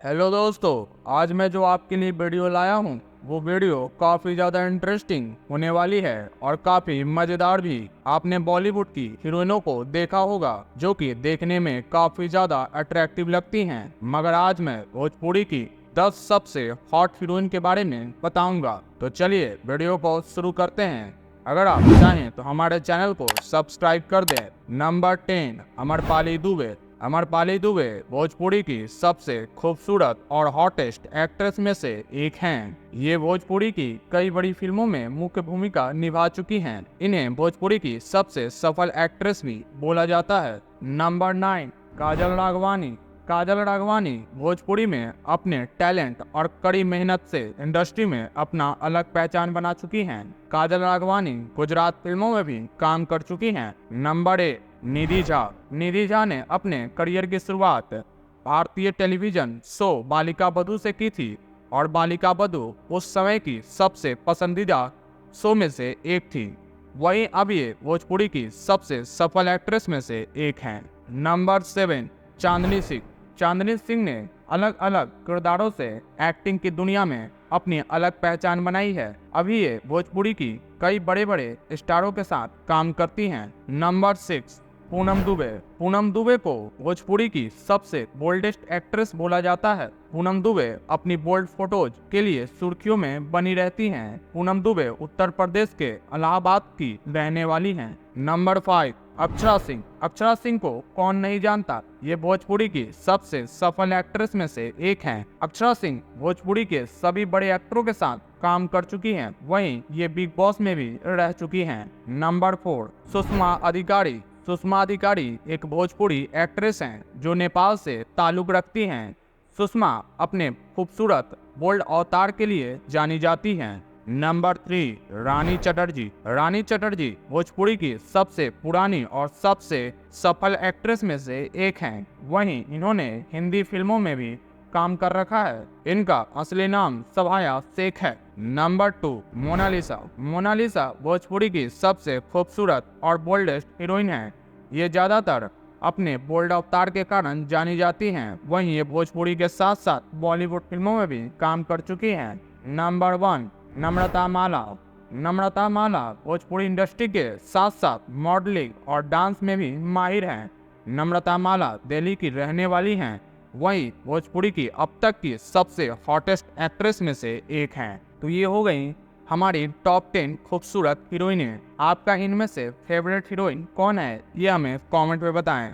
Hello दोस्तों, आज मैं जो आपके लिए वीडियो लाया हूँ वो वीडियो काफी ज्यादा इंटरेस्टिंग होने वाली है और काफी मजेदार भी। आपने बॉलीवुड की हीरोइनों को देखा होगा जो कि देखने में काफी ज्यादा अट्रैक्टिव लगती हैं, मगर आज मैं भोजपुरी की 10 सबसे हॉट हीरोइन के बारे में बताऊंगा। तो चलिए वीडियो को शुरू करते हैं। अगर आप चाहें तो हमारे चैनल को सब्सक्राइब कर दें। नंबर 10, अमरपाली दुबे। अमरपाली दुबे भोजपुरी की सबसे खूबसूरत और हॉटेस्ट एक्ट्रेस में से एक हैं। ये भोजपुरी की कई बड़ी फिल्मों में मुख्य भूमिका निभा चुकी हैं। इन्हें भोजपुरी की सबसे सफल एक्ट्रेस भी बोला जाता है। नंबर 9, काजल राघवानी। काजल राघवानी भोजपुरी में अपने टैलेंट और कड़ी मेहनत से इंडस्ट्री में अपना अलग पहचान बना चुकी हैं। काजल राघवानी गुजरात फिल्मों में भी काम कर चुकी हैं। नंबर 8, निधि झा। निधि झा ने अपने करियर की शुरुआत भारतीय टेलीविजन शो बालिका बधू से की थी और बालिका बधू उस समय की सबसे पसंदीदा शो में से एक थी। वहीं अब ये भोजपुरी की सबसे सफल एक्ट्रेस में से एक हैं। नंबर 7, चांदनी सिंह। चांदनी सिंह ने अलग अलग किरदारों से एक्टिंग की दुनिया में अपनी अलग पहचान बनाई है। अभी ये भोजपुरी की कई बड़े बड़े स्टारों के साथ काम करती हैं। नंबर 6, पूनम दुबे। पूनम दुबे को भोजपुरी की सबसे बोल्डेस्ट एक्ट्रेस बोला जाता है। पूनम दुबे अपनी बोल्ड फोटोज के लिए सुर्खियों में बनी रहती हैं। पूनम दुबे उत्तर प्रदेश के इलाहाबाद की रहने वाली हैं। नंबर 5, अक्षरा सिंह। अक्षरा सिंह को कौन नहीं जानता, ये भोजपुरी की सबसे सफल एक्ट्रेस में से एक हैं। अक्षरा सिंह भोजपुरी के सभी बड़े एक्टरों के साथ काम कर चुकी हैं। वहीं ये बिग बॉस में भी रह चुकी हैं। नंबर 4, सुषमा अधिकारी। सुषमा अधिकारी एक भोजपुरी एक्ट्रेस हैं जो नेपाल से ताल्लुक रखती हैं। सुषमा अपने खूबसूरत बोल्ड अवतार के लिए जानी जाती हैं। नंबर 3, रानी चटर्जी। रानी चटर्जी भोजपुरी की सबसे पुरानी और सबसे सफल एक्ट्रेस में से एक हैं। वहीं इन्होंने हिंदी फिल्मों में भी काम कर रखा है। इनका असली नाम सभाया शेख है। Number 2, Mona Lisa. मोनालिसा भोजपुरी की सबसे खूबसूरत और बोल्डेस्ट हीरोइन है। ये ज्यादातर अपने बोल्ड अवतार के कारण जानी जाती हैं। वहीं ये भोजपुरी के साथ साथ बॉलीवुड फिल्मों में भी काम कर चुकी हैं। नंबर 1, नम्रता माला। नम्रता माला भोजपुरी इंडस्ट्री के साथ साथ मॉडलिंग और डांस में भी माहिर हैं। नम्रता माला दिल्ली की रहने वाली हैं। वहीं भोजपुरी की अब तक की सबसे हॉटेस्ट एक्ट्रेस में से एक हैं। तो ये हो गई हमारी टॉप 10 खूबसूरत हीरोइनें। आपका इनमें से फेवरेट हीरोइन कौन है, ये हमें कमेंट में बताएं।